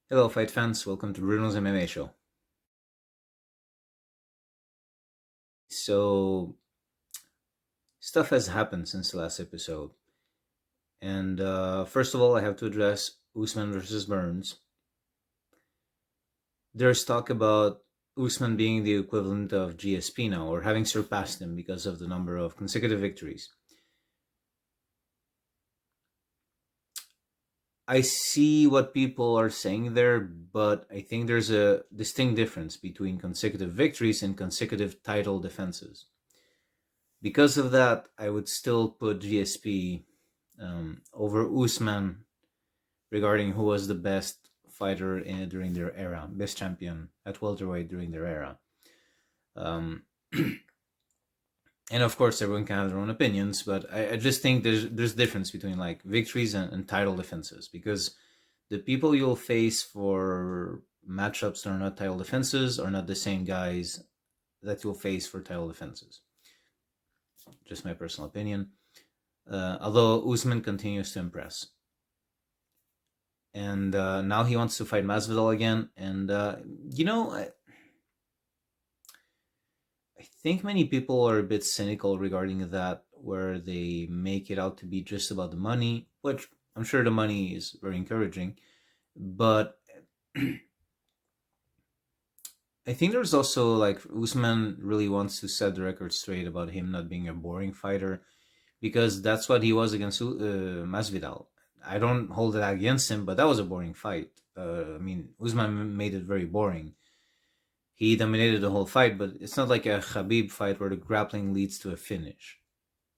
Hello, fight fans. Welcome to Bruno's MMA show. So, stuff has happened since the last episode. And first of all, I have to address Usman versus Burns. There's talk about Usman being the equivalent of GSP now, or having surpassed him because of the number of consecutive victories. I see what people are saying there, but I think there's a distinct difference between consecutive victories and consecutive title defenses. Because of that, I would still put GSP over Usman regarding who was the best fighter during their era, best champion at welterweight during their era. Um, and of course, everyone can have their own opinions, but I just think there's difference between like victories and title defenses, because the people you'll face for matchups that are not title defenses are not the same guys that you'll face for title defenses. Just my personal opinion. Although Usman continues to impress. And now he wants to fight Masvidal again. And I think many people are a bit cynical regarding that, where they make it out to be just about the money, which I'm sure the money is very encouraging, but I think there's also like Usman really wants to set the record straight about him not being a boring fighter, because that's what he was against Masvidal. I don't hold that against him, but that was a boring fight. I mean, Usman made it very boring. He dominated the whole fight, but it's not like a Khabib fight where the grappling leads to a finish.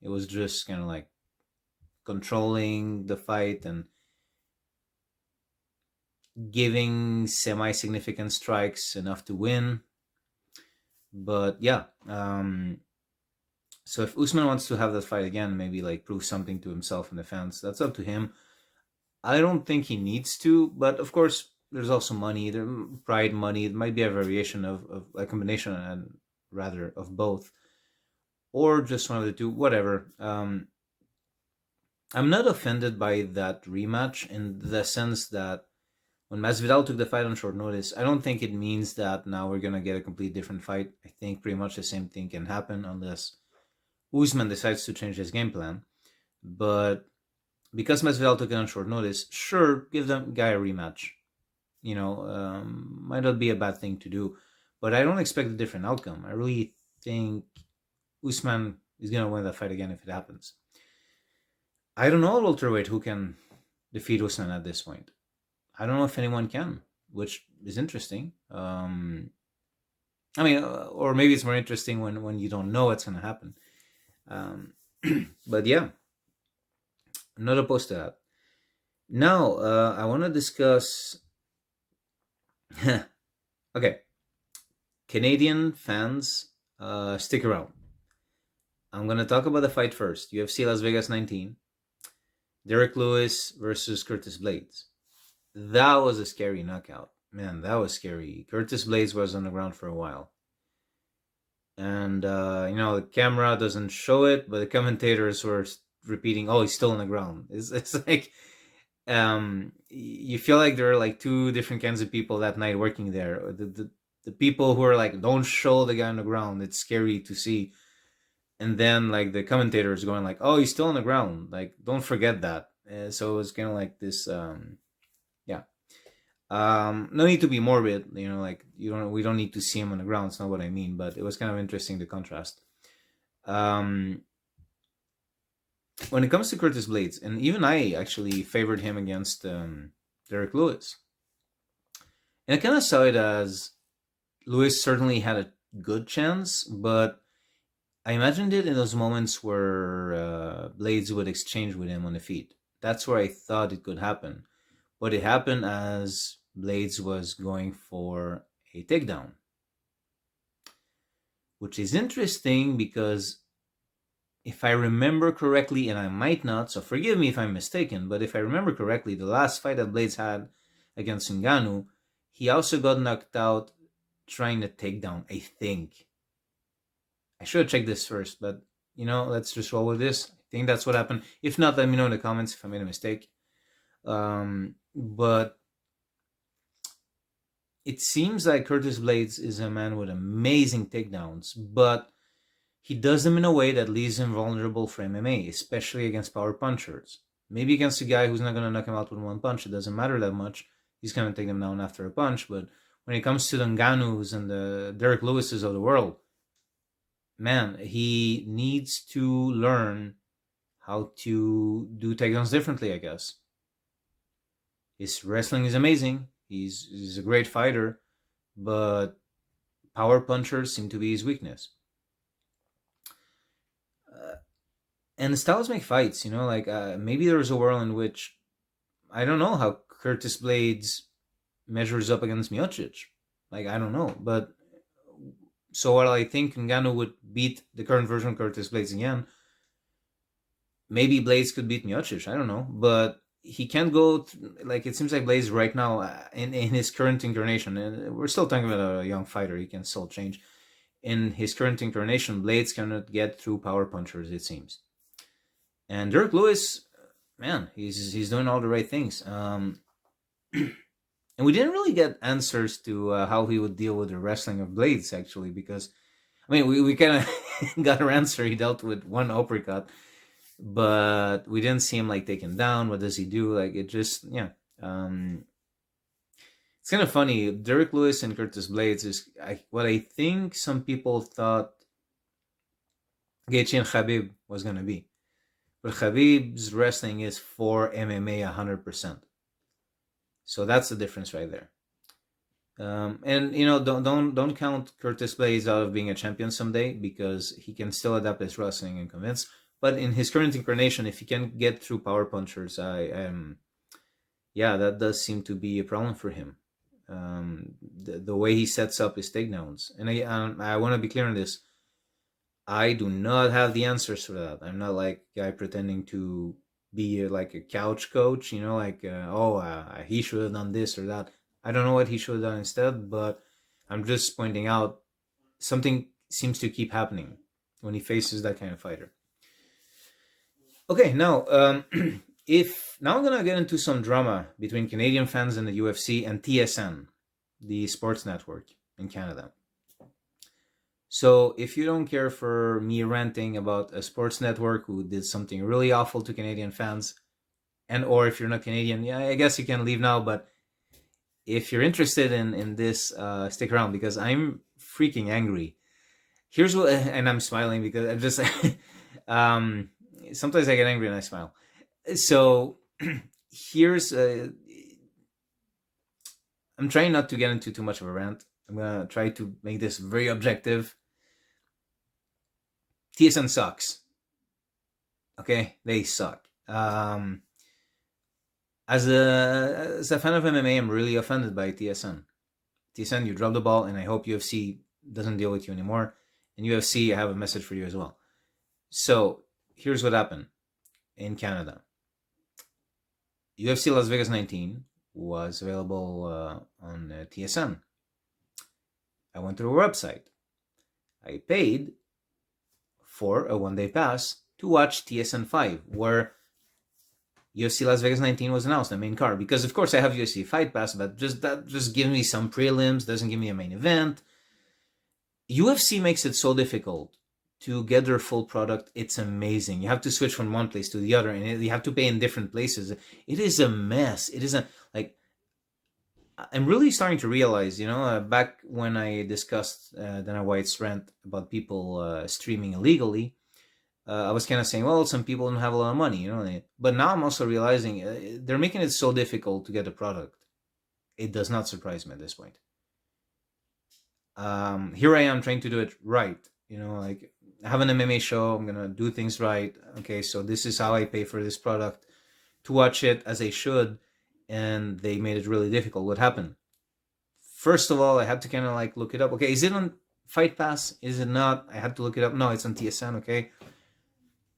It was just kind of like controlling the fight and giving semi-significant strikes enough to win. But yeah, so if Usman wants to have that fight again, maybe like prove something to himself and the fans, that's up to him. I don't think he needs to, but of course, there's also money, there pride, money. It might be a variation of a combination, and rather of both, or just one of the two. Whatever. I'm not offended by that rematch in the sense that when Masvidal took the fight on short notice, I don't think it means that now we're gonna get a complete different fight. I think pretty much the same thing can happen unless Usman decides to change his game plan. But because Masvidal took it on short notice, sure, give the guy a rematch. Might not be a bad thing to do, but I don't expect a different outcome. I really think Usman is gonna win that fight again if it happens. I don't know at welterweight who can defeat Usman at this point. I don't know if anyone can, which is interesting. Or maybe it's more interesting when you don't know what's gonna happen. Um, but yeah, I'm not opposed to that. Now, I want to discuss. Okay, Canadian fans, stick around. I'm going to talk about the fight first. UFC Las Vegas 19. Derrick Lewis versus Curtis Blaydes. That was a scary knockout. Man, that was scary. Curtis Blaydes was on the ground for a while. And, the camera doesn't show it, but the commentators were repeating, oh, he's still on the ground. It's like, you feel like there are like two different kinds of people that night working there. The people who are like, don't show the guy on the ground. It's scary to see. And then like the commentators going like, oh, he's still on the ground. Like, don't forget that. So it was kind of like this, yeah. No need to be morbid, like we don't need to see him on the ground. It's not what I mean, but it was kind of interesting, the contrast. When it comes to Curtis Blaydes, and even I actually favored him against Derrick Lewis. And I kind of saw it as Lewis certainly had a good chance, but I imagined it in those moments where Blaydes would exchange with him on the feet. That's where I thought it could happen. But it happened as Blaydes was going for a takedown. Which is interesting because if I remember correctly, and I might not, so forgive me if I'm mistaken, but if I remember correctly, the last fight that Blaydes had against Ngannou, he also got knocked out trying to take down, I think. I should have checked this first, but let's just roll with this. I think that's what happened. If not, let me know in the comments if I made a mistake. But it seems like Curtis Blaydes is a man with amazing takedowns, but he does them in a way that leaves him vulnerable for MMA, especially against power punchers. Maybe against a guy who's not going to knock him out with one punch, it doesn't matter that much. He's going to take them down after a punch. But when it comes to the Ngannous and the Derrick Lewises of the world, man, he needs to learn how to do takedowns differently, I guess. His wrestling is amazing. He's a great fighter, but power punchers seem to be his weakness. And the styles make fights, like maybe there's a world in which I don't know how Curtis Blaydes measures up against Miocic. Like, I don't know. But so while I think Ngannou would beat the current version of Curtis Blaydes again, maybe Blaydes could beat Miocic. I don't know. But he can't go, like, it seems like Blaydes right now, in his current incarnation, and we're still talking about a young fighter, he can still change. In his current incarnation, Blaydes cannot get through power punchers, it seems. And Derrick Lewis, man, he's doing all the right things. And we didn't really get answers to how he would deal with the wrestling of Blaydes, actually, because, I mean, we kind of got our answer. He dealt with one uppercut, but we didn't see him, like, taken down. What does he do? Like, it just, yeah. It's kind of funny. Derrick Lewis and Curtis Blaydes is what I think some people thought Gaethje and Khabib was going to be. But Khabib's wrestling is for MMA 100%. So that's the difference right there. And don't count Curtis Blaydes out of being a champion someday, because he can still adapt his wrestling and convince. But in his current incarnation, if he can get through power punchers, that does seem to be a problem for him. The way he sets up his takedowns, and I want to be clear on this. I do not have the answers for that. I'm not like a guy pretending to be like a couch coach, he should have done this or that. I don't know what he should have done instead, but I'm just pointing out something seems to keep happening when he faces that kind of fighter. Okay, now, now I'm going to get into some drama between Canadian fans and the UFC and TSN, the sports network in Canada. So if you don't care for me ranting about a sports network who did something really awful to Canadian fans, or if you're not Canadian, yeah, I guess you can leave now. But if you're interested in this, stick around, because I'm freaking angry. Here's what, and I'm smiling because I'm just, sometimes I get angry and I smile. So here's, I'm trying not to get into too much of a rant. I'm going to try to make this very objective. TSN sucks. Okay? They suck. As a fan of MMA, I'm really offended by TSN. TSN, you dropped the ball, and I hope UFC doesn't deal with you anymore. And UFC, I have a message for you as well. So, here's what happened in Canada. UFC Las Vegas 19 was available on TSN. I went to the website. I paid for a one-day pass to watch TSN 5, where UFC Las Vegas 19 was announced, the main card. Because, of course, I have UFC Fight Pass, but that just gives me some prelims, doesn't give me a main event. UFC makes it so difficult to get their full product. It's amazing. You have to switch from one place to the other, and you have to pay in different places. It is a mess. It isn't, like, I'm really starting to realize, back when I discussed Dana White's rant about people streaming illegally, I was kind of saying, well, some people don't have a lot of money, But now I'm also realizing they're making it so difficult to get a product. It does not surprise me at this point. Here I am trying to do it right, like, I have an MMA show, I'm going to do things right. Okay, so this is how I pay for this product to watch it as I should. And they made it really difficult. What happened? First of all, I had to kind of like look it up. Okay, is it on Fight Pass? Is it not? I had to look it up. No, it's on TSN. Okay,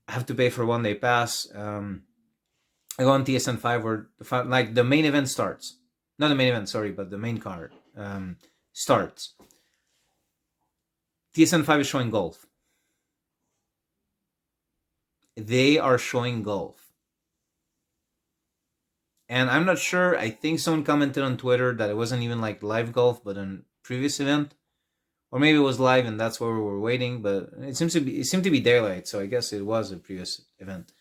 I have to pay for one day pass. I go on TSN 5 where the main event starts. Not the main event, sorry, but the main card starts. TSN 5 is showing golf. They are showing golf. And I'm not sure. I think someone commented on Twitter that it wasn't even like live golf, but a previous event, or maybe it was live and that's where we were waiting. But it seemed to be daylight, so I guess it was a previous event.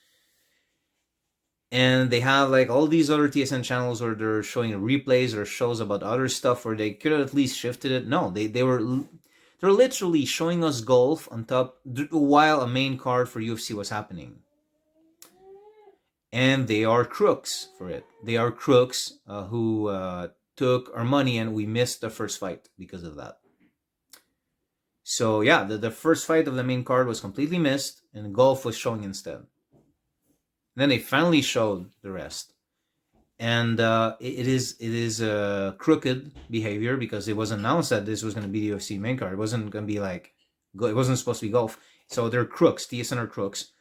And they have like all these other TSN channels where they're showing replays or shows about other stuff where they could have at least shifted it. No, they're literally showing us golf on top while a main card for UFC was happening. And they are crooks for it. They are crooks who took our money, and we missed the first fight because of that. So yeah, the first fight of the main card was completely missed, and golf was showing instead. And then they finally showed the rest. And it is crooked behavior because it was announced that this was going to be the UFC main card. It wasn't going to be like, it wasn't supposed to be golf. So they're crooks. TSN are crooks.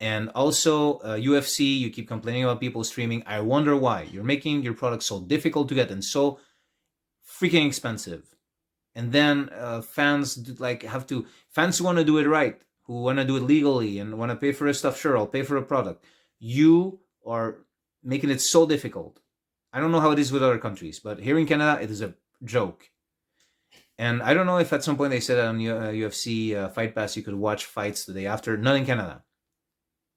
And also, UFC, you keep complaining about people streaming. I wonder why. You're making your product so difficult to get and so freaking expensive. And then fans who want to do it right, who want to do it legally and want to pay for this stuff. Sure, I'll pay for a product. You are making it so difficult. I don't know how it is with other countries, but here in Canada, it is a joke. And I don't know if at some point they said on UFC Fight Pass you could watch fights the day after. Not in Canada.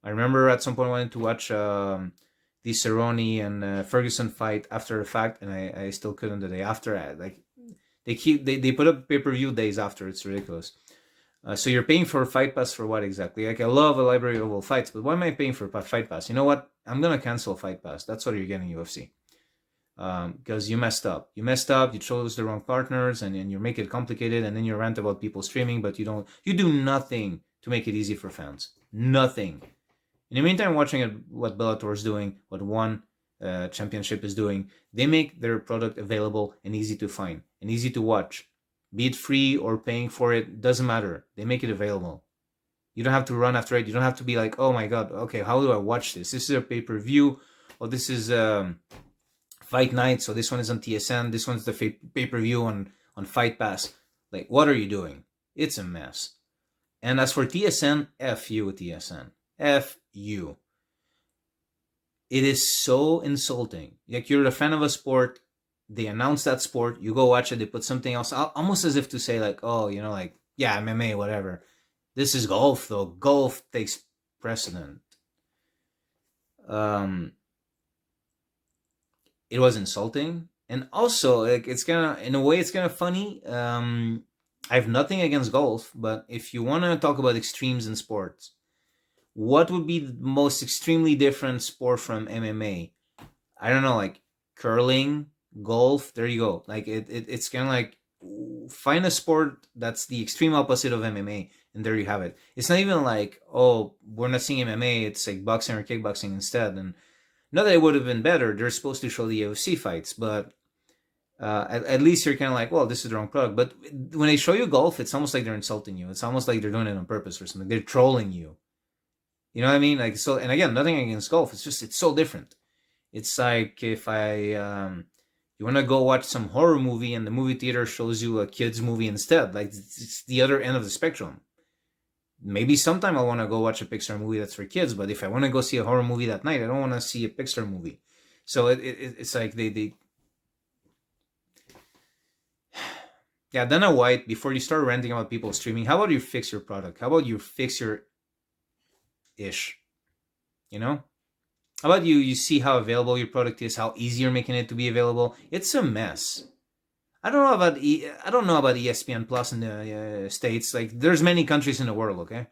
I remember at some point I wanted to watch the Cerrone and Ferguson fight after the fact, and I still couldn't the day after. They put up pay-per-view days after. It's ridiculous. So you're paying for Fight Pass for what exactly? Like, I love a library of all fights, but why am I paying for Fight Pass? You know what? I'm gonna cancel Fight Pass. That's what you're getting UFC. Because you messed up. You chose the wrong partners, and you make it complicated, and then you rant about people streaming, but you do nothing to make it easy for fans. Nothing. In the meantime, watching what Bellator is doing, what One Championship is doing, they make their product available and easy to find and easy to watch. Be it free or paying for it, doesn't matter. They make it available. You don't have to run after it. You don't have to be like, oh my God, okay, how do I watch this? This is a pay-per-view. Oh, this is Fight Night, so this one is on TSN. This one's the pay-per-view on Fight Pass. Like, what are you doing? It's a mess. And as for TSN, F you with TSN. F you. It is so insulting. Like, you're a fan of a sport, they announce that sport, you go watch it, they put something else, almost as if to say like, oh, like, yeah, MMA, whatever. This is golf, though. Golf takes precedent. It was insulting. And also, like, it's kind of, in a way, it's kind of funny. I have nothing against golf, but if you want to talk about extremes in sports, what would be the most extremely different sport from MMA? I don't know, like curling, golf. There you go. Like it's kind of like, find a sport that's the extreme opposite of MMA, and there you have it. It's not even like, oh, we're not seeing MMA. It's like boxing or kickboxing instead. And not that it would have been better. They're supposed to show the UFC fights, but at least you're kind of like, well, this is the wrong product. But when they show you golf, it's almost like they're insulting you. It's almost like they're doing it on purpose or something. They're trolling you. You know what I mean? Like, so, and again, nothing against golf. It's just, it's so different. It's like if you want to go watch some horror movie and the movie theater shows you a kid's movie instead. Like, it's the other end of the spectrum. Maybe sometime I want to go watch a Pixar movie that's for kids, but if I want to go see a horror movie that night, I don't want to see a Pixar movie. So it's like they yeah, Dana White, before you start ranting about people streaming, how about you fix your product? How about you fix your ish? You know? How about you see how available your product is, how easy you're making it to be available? It's a mess. I don't know about ESPN Plus in the States. Like, there's many countries in the world, okay?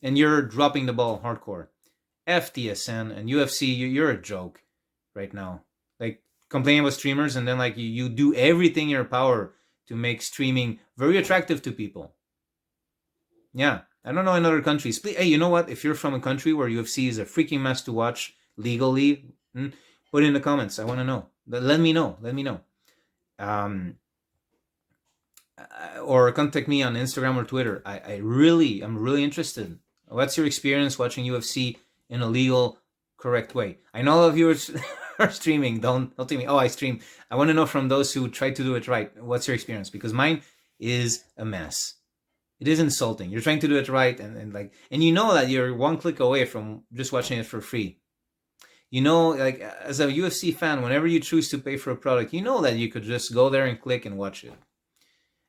And you're dropping the ball hardcore. FTSN and UFC, you're a joke right now. Like, complaining about streamers, and then like you do everything in your power to make streaming very attractive to people. Yeah. I don't know in other countries. Hey, you know what? If you're from a country where UFC is a freaking mess to watch legally, put it in the comments. I want to know. Let me know. Or contact me on Instagram or Twitter. I'm really interested. What's your experience watching UFC in a legal, correct way? I know all of you are streaming. Don't tell me, oh, I stream. I want to know from those who try to do it right. What's your experience? Because mine is a mess. It is insulting. You're trying to do it right, and you know that you're one click away from just watching it for free. You know, like as a UFC fan, whenever you choose to pay for a product, you know that you could just go there and click and watch it.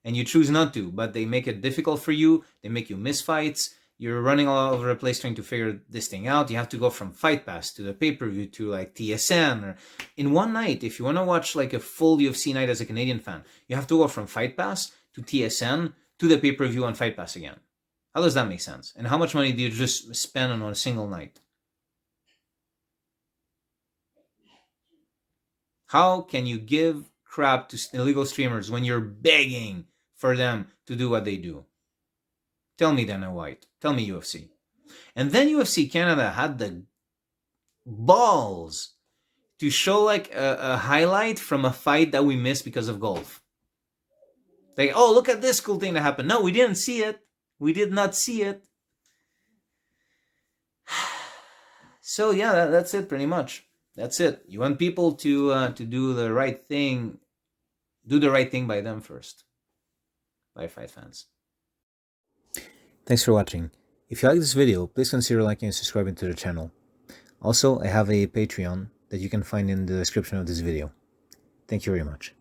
And you choose not to, but they make it difficult for you. They make you miss fights. You're running all over the place trying to figure this thing out. You have to go from Fight Pass to the pay-per-view to like TSN, or in one night. If you want to watch like a full UFC night as a Canadian fan, you have to go from Fight Pass to TSN to the pay-per-view on Fight Pass again. How does that make sense? And how much money do you just spend on a single night? How can you give crap to illegal streamers when you're begging for them to do what they do? Tell me, Dana White. Tell me, UFC. And then UFC Canada had the balls to show like a highlight from a fight that we missed because of golf. Like, oh, look at this cool thing that happened. No, we didn't see it. We did not see it. So yeah, that's it pretty much. That's it. You want people to do the right thing. Do the right thing by them first. By fight fans. Thanks for watching. If you like this video, please consider liking and subscribing to the channel. Also, I have a Patreon that you can find in the description of this video. Thank you very much.